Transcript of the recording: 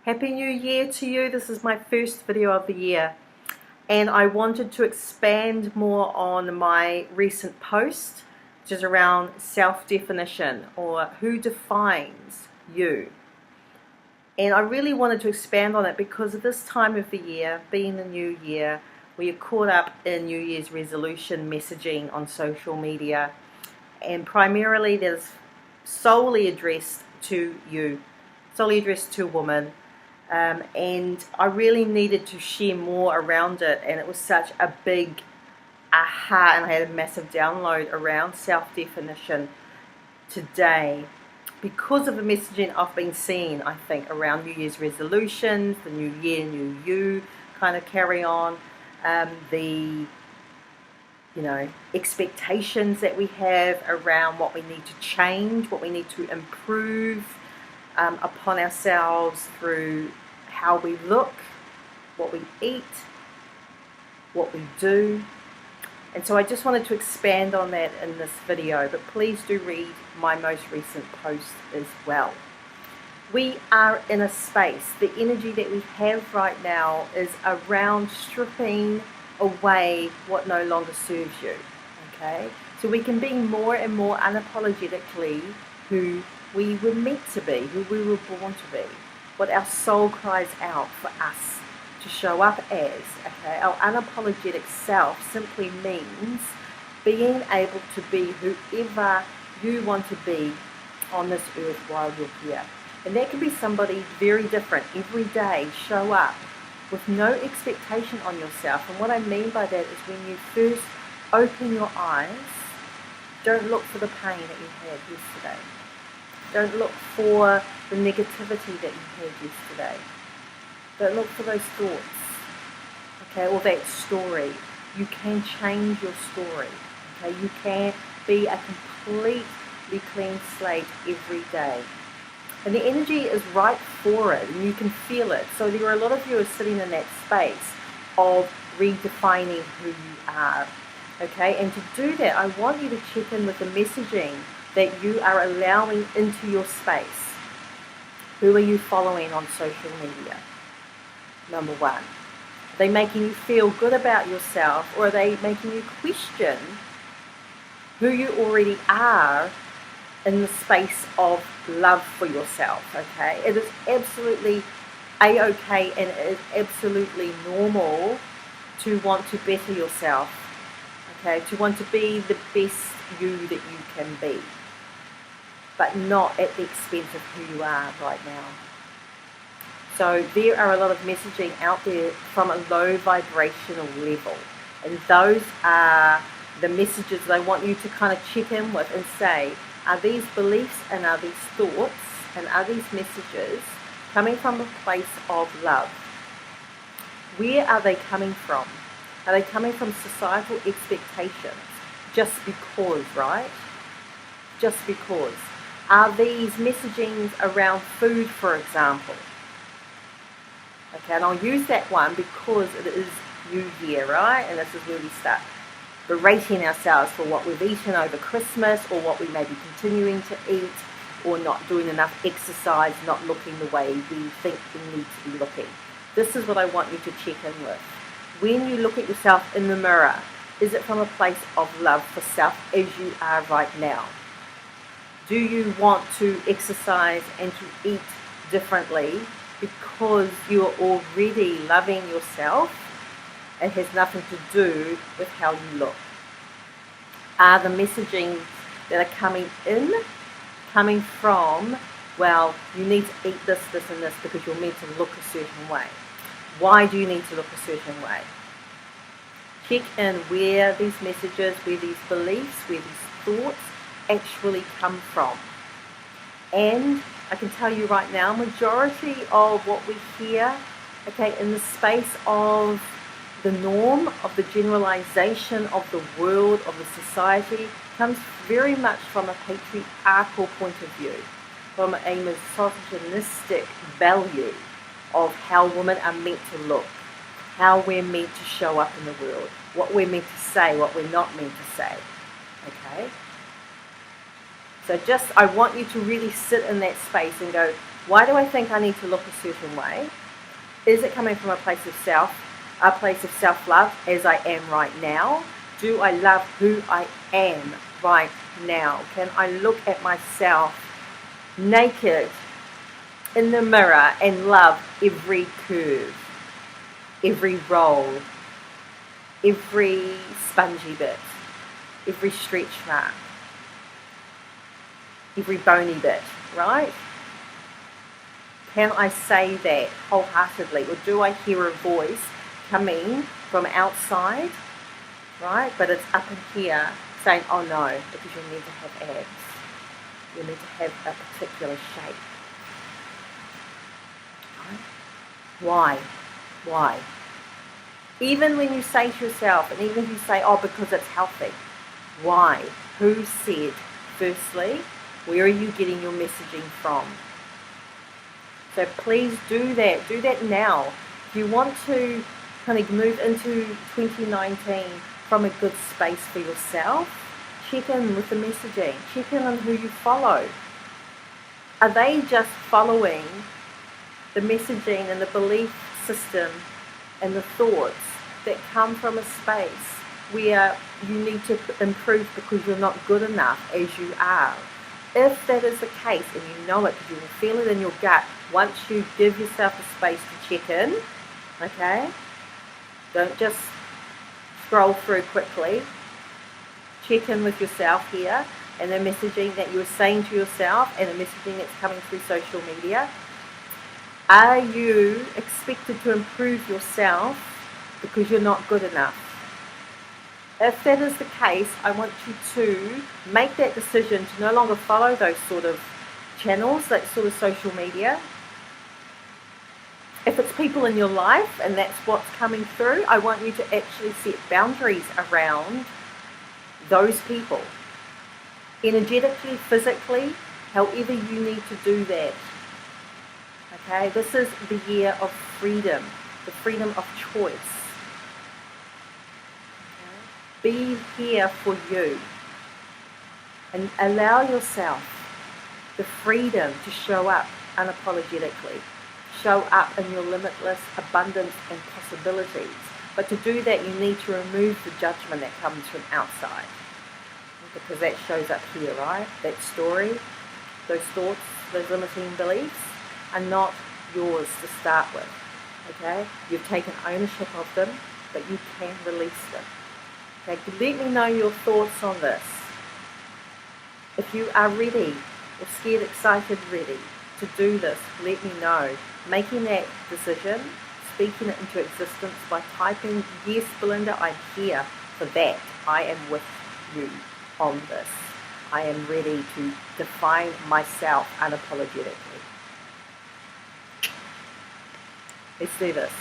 Happy New Year to you. This is my first video of the year, and I wanted to expand more on my recent post, which is around self-definition, or who defines you. And I really wanted to expand on it because of this time of the year, being the new year, we are caught up in New Year's resolution messaging on social media, and primarily that is solely addressed to you, solely addressed to women. And I really needed to share more around it, and it was such a big aha, and I had a massive download around self-definition today because of the messaging I've been seeing, I think, around New Year's resolutions, the new year, new you kind of carry on, the expectations that we have around what we need to change, what we need to improve upon ourselves through how we look, what we eat, what we do. And so I just wanted to expand on that in this video, but please do read my most recent post as well. We are in a space, the energy that we have right now is around stripping away what no longer serves you, okay? So we can be more and more unapologetically who we were meant to be, who we were born to be, what our soul cries out for us to show up as, okay? Our unapologetic self simply means being able to be whoever you want to be on this earth while you're here. And that can be somebody very different every day. Show up with no expectation on yourself. And what I mean by that is when you first open your eyes, don't look for the pain that you had yesterday. Don't look for the negativity that you had yesterday. Don't look for those thoughts, okay, or that story. You can change your story, okay? You can be a completely clean slate every day. And the energy is right for it, and you can feel it. So there are a lot of you who are sitting in that space of redefining who you are, okay? And to do that, I want you to check in with the messaging that you are allowing into your space. Who are you following on social media? Number one. Are they making you feel good about yourself, or are they making you question who you already are in the space of love for yourself, okay? It is absolutely a-okay, and it is absolutely normal to want to better yourself, okay? To want to be the best you that you can be, but not at the expense of who you are right now. So there are a lot of messaging out there from a low vibrational level, and those are the messages that I want you to kind of check in with and say, are these beliefs and are these thoughts and are these messages coming from a place of love? Where are they coming from? Are they coming from societal expectations? Just because, right? Just because. Are these messagings around food, for example? Okay, and I'll use that one because it is New Year, right? And this is where we start berating ourselves for what we've eaten over Christmas, or what we may be continuing to eat, or not doing enough exercise, not looking the way we think we need to be looking. This is what I want you to check in with. When you look at yourself in the mirror, is it from a place of love for self as you are right now? Do you want to exercise and to eat differently because you are already loving yourself? It has nothing to do with how you look. Are the messaging that are coming in coming from, well, you need to eat this, this, and this because you're meant to look a certain way? Why do you need to look a certain way? Check in where these messages, where these beliefs, where these thoughts actually come from. And I can tell you right now, majority of what we hear, okay, in the space of the norm, of the generalization of the world, of the society, comes very much from a patriarchal point of view, from a misogynistic value of how women are meant to look, how we're meant to show up in the world, what we're meant to say, what we're not meant to say, okay? So I want you to really sit in that space and go, Why do I think I need to look a certain way? Is it coming from a place of self-love as I am right now? Do I love who I am right now? Can I look at myself naked in the mirror and love every curve, every roll, every spongy bit, every stretch mark, every bony bit, right? Can I say that wholeheartedly, or do I hear a voice coming from outside, right? But it's up in here saying, oh no, because you need to have abs. You need to have a particular shape. Right? Why? Even when you say to yourself, and even if you say, oh, because it's healthy. Why? Who said? Firstly, where are you getting your messaging from? So please do that. Do that now. If you want to kind of move into 2019 from a good space for yourself, check in with the messaging. Check in on who you follow. Are they just following the messaging and the belief system and the thoughts that come from a space where you need to improve because you're not good enough as you are? If that is the case, and you know it because you can feel it in your gut, once you give yourself a space to check in, okay? Don't just scroll through quickly. Check in with yourself here and the messaging that you're saying to yourself and the messaging that's coming through social media. Are you expected to improve yourself because you're not good enough? If that is the case, I want you to make that decision to no longer follow those sort of channels, that sort of social media. If it's people in your life and that's what's coming through, I want you to actually set boundaries around those people. Energetically, physically, however you need to do that. Okay, this is the year of freedom, the freedom of choice. Be here for you and allow yourself the freedom to show up unapologetically, show up in your limitless abundance and possibilities. But to do that, you need to remove the judgment that comes from outside, because that shows up here, right? That story, those thoughts, those limiting beliefs are not yours to start with, okay? You've taken ownership of them, but you can release them. Okay, let me know your thoughts on this. If you are ready, or scared, excited, ready to do this, let me know. Making that decision, speaking it into existence by typing, yes, Belinda, I'm here for that. I am with you on this. I am ready to define myself unapologetically. Let's do this.